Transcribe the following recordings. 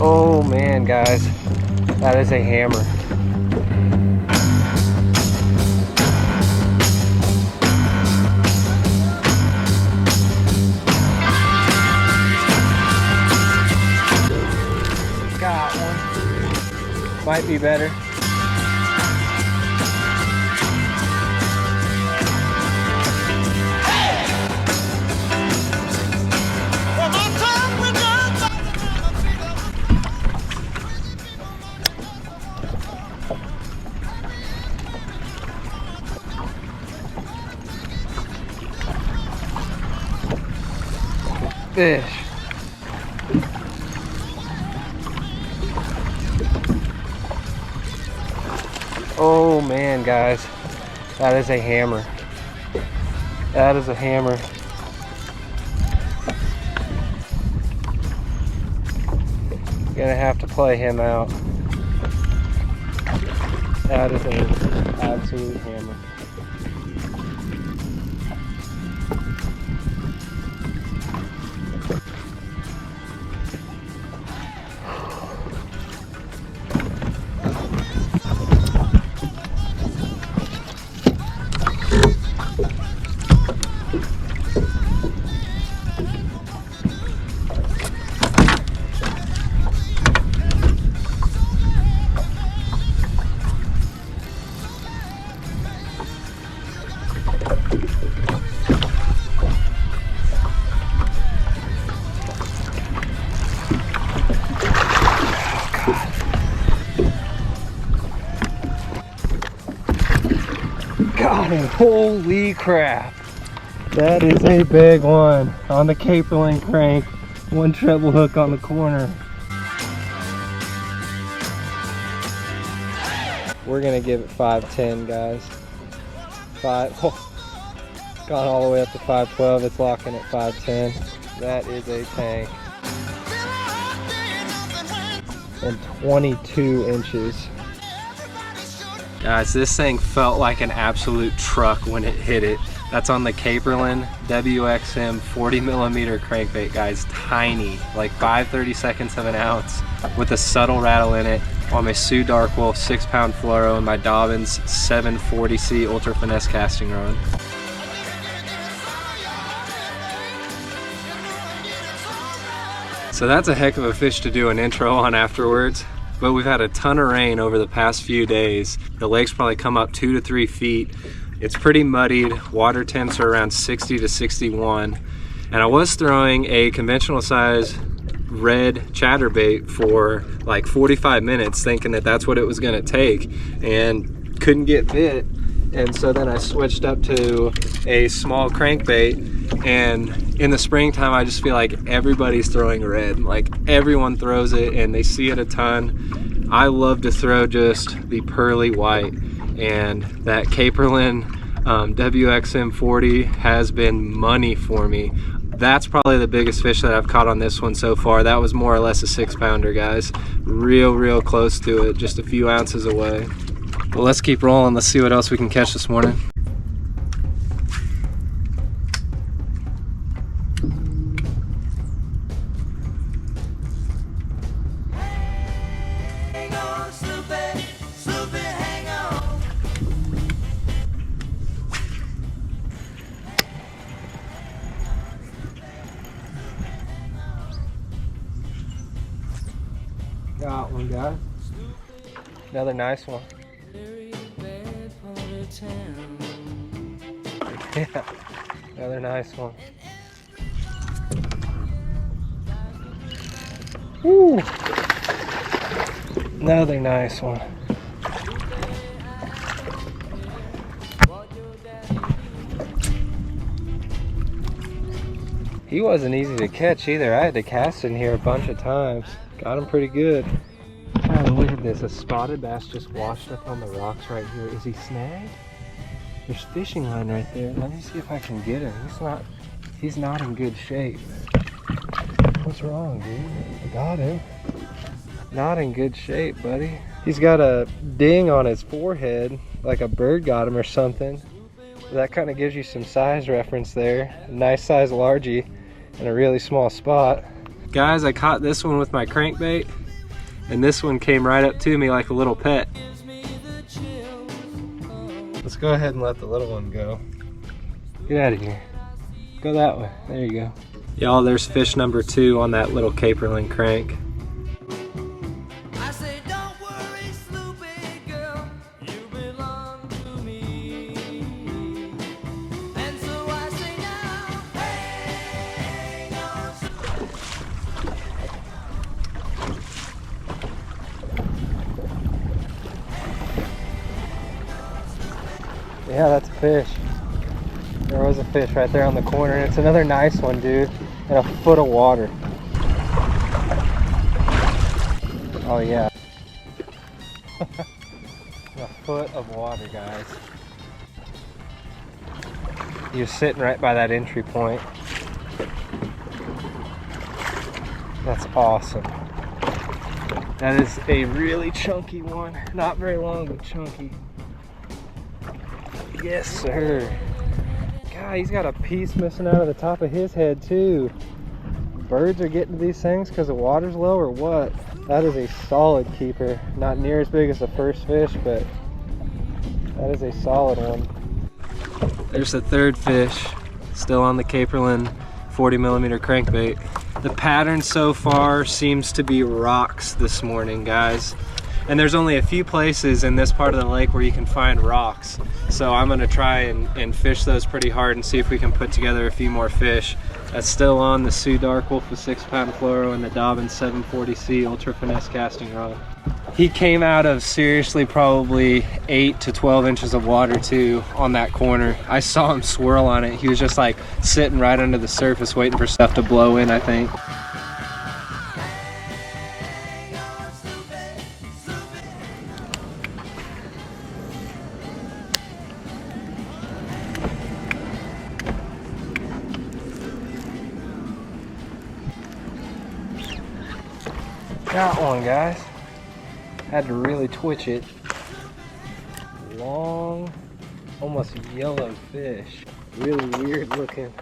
Oh man, guys, that is a hammer. Got one. Might be better. Fish. Oh man, guys, that is a hammer. That is a hammer. Gonna have to play him out. That is an absolute hammer. Got him. Holy crap. That is a big one on the Caperlin crank. One treble hook on the corner. We're gonna give it 510, guys. Gone all the way up to 512. It's locking at 510. That is a tank. And 22 inches. Guys, this thing felt like an absolute truck when it hit it. That's on the Caperlin WXM 40mm crankbait, guys. Tiny, like 5/32 of an ounce with a subtle rattle in it on my Sioux Dark Wolf 6-pound fluoro and my Dobbins 740C Ultra Finesse casting rod. So that's a heck of a fish to do an intro on afterwards. But we've had a ton of rain over the past few days. The lake's probably come up 2 to 3 feet. It's pretty muddied. Water temps are around 60 to 61. And I was throwing a conventional size red chatterbait for like 45 minutes thinking that that's what it was gonna take and couldn't get bit. And so then I switched up to a small crankbait, and in the springtime I just feel like everybody's throwing red. Like everyone throws it and they see it a ton. I love to throw just the pearly white, and that Caperlin WXM 40 has been money for me. That's probably the biggest fish that I've caught on this one so far. That was more or less a 6-pounder, guys. Real close to it, just a few ounces away. Well, let's keep rolling. Let's see what else we can catch this morning. Got one, guys. Another nice one. Yeah, another nice one. Woo! Another nice one. He wasn't easy to catch either. I had to cast in here a bunch of times. Got him pretty good. Oh, look at this. A spotted bass just washed up on the rocks right here. Is he snagged? There's fishing line right there. Let me see if I can get him. He's not in good shape. What's wrong, dude? I got him. Not in good shape, buddy. He's got a ding on his forehead, like a bird got him or something. That kind of gives you some size reference there. A nice size largie in a really small spot. Guys, I caught this one with my crankbait, and this one came right up to me like a little pet. Let's go ahead and let the little one go. Get out of here. Go that way. There you go. Y'all, there's fish number 2 on that little caperlin crank. Yeah, that's a fish. There was a fish right there on the corner, and it's another nice one, dude. In a foot of water. Oh yeah. A foot of water, guys. You're sitting right by that entry point. That's awesome. That is a really chunky one. Not very long, but chunky. Yes, sir. God, he's got a piece missing out of the top of his head too. Birds are getting to these things because the water's low or what? That is a solid keeper. Not near as big as the first fish, but that is a solid one. There's the third fish, still on the caperlin 40mm crankbait. The pattern so far seems to be rocks this morning, guys. And there's only a few places in this part of the lake where you can find rocks. So I'm gonna try and fish those pretty hard and see if we can put together a few more fish. That's still on the Sioux Dark Wolf with 6-pound fluoro and the Dobbin 740C Ultra Finesse casting rod. He came out of seriously probably 8 to 12 inches of water too on that corner. I saw him swirl on it. He was just like sitting right under the surface waiting for stuff to blow in, I think. Got one, guys. Had to really twitch it. Long, almost yellow fish. Really weird looking.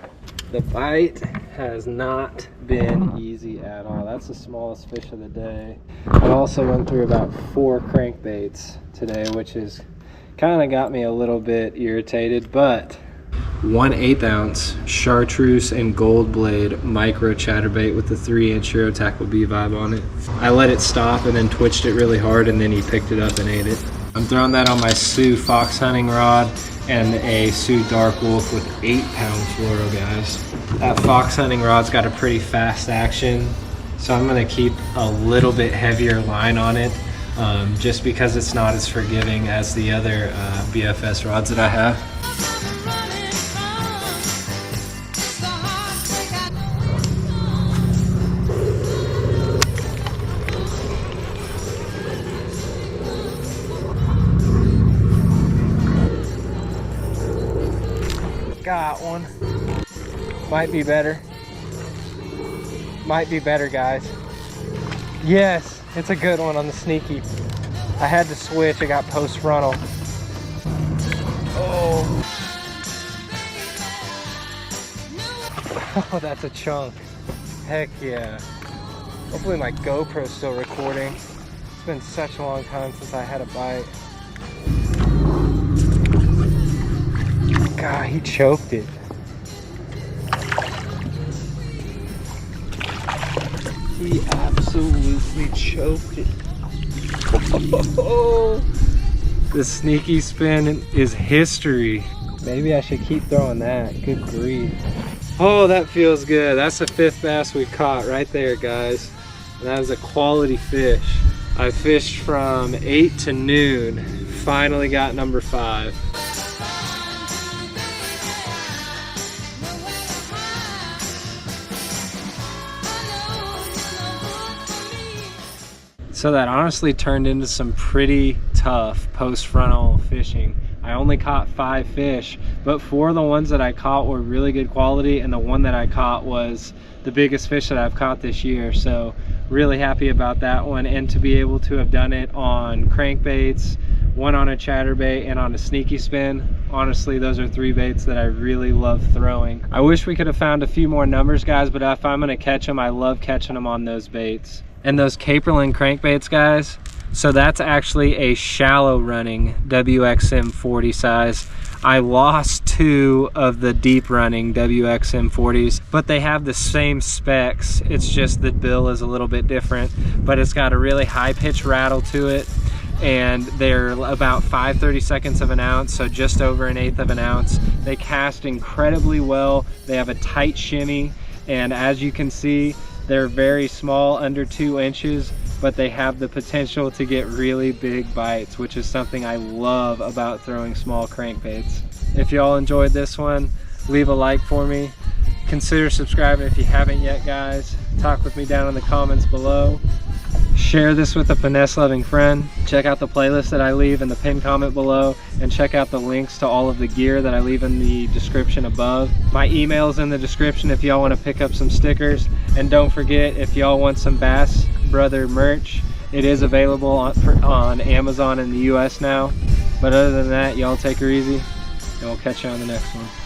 The bite has not been easy at all. That's the smallest fish of the day. I also went through about 4 crankbaits today, which is kind of got me a little bit irritated, but 1/8 ounce chartreuse and gold blade micro chatterbait with the 3-inch Euro Tackle B vibe on it. I let it stop and then twitched it really hard, and then he picked it up and ate it. I'm throwing that on my Sioux fox hunting rod and a Sioux Dark Wolf with 8-pound fluoro, guys. That fox hunting rod's got a pretty fast action, so I'm gonna keep a little bit heavier line on it, just because it's not as forgiving as the other BFS rods that I have. Got one. Might be better. Might be better, guys. Yes, it's a good one on the sneaky. I had to switch, it got post frontal. Oh. Oh, that's a chunk. Heck yeah. Hopefully my GoPro's still recording. It's been such a long time since I had a bite. God, he choked it. He absolutely choked it. Oh, the sneaky spin is history. Maybe I should keep throwing that. Good grief. Oh, that feels good. That's the 5th bass we caught right there, guys. And that was a quality fish. I fished from 8 to noon. Finally got number 5. So that honestly turned into some pretty tough post-frontal fishing. I only caught 5 fish, but 4 of the ones that I caught were really good quality, and the one that I caught was the biggest fish that I've caught this year. So really happy about that one, and to be able to have done it on crankbaits one on a chatterbait, and on a sneaky spin. Honestly, those are 3 baits that I really love throwing. I wish we could have found a few more numbers, guys, but if I'm gonna catch them, I love catching them on those baits. And those Caperlin crankbaits, guys, so that's actually a shallow running WXM 40 size. I lost 2 of the deep running WXM 40s, but they have the same specs. It's just the bill is a little bit different, but it's got a really high pitch rattle to it, and they're about 5/32 of an ounce, so just over 1/8 of an ounce. They cast incredibly well. They have a tight shimmy, and as you can see, they're very small, under 2 inches, but they have the potential to get really big bites, which is something I love about throwing small crankbaits. If y'all enjoyed this one, leave a like for me. Consider subscribing if you haven't yet, guys. Talk with me down in the comments below. Share this with a finesse loving friend. Check out the playlist that I leave in the pinned comment below, and check out the links to all of the gear that I leave in the description above. My email's in the description if y'all want to pick up some stickers. And don't forget, if y'all want some Bass Brother merch, it is available on Amazon in the US now. But other than that, y'all take her easy, and we'll catch you on the next one.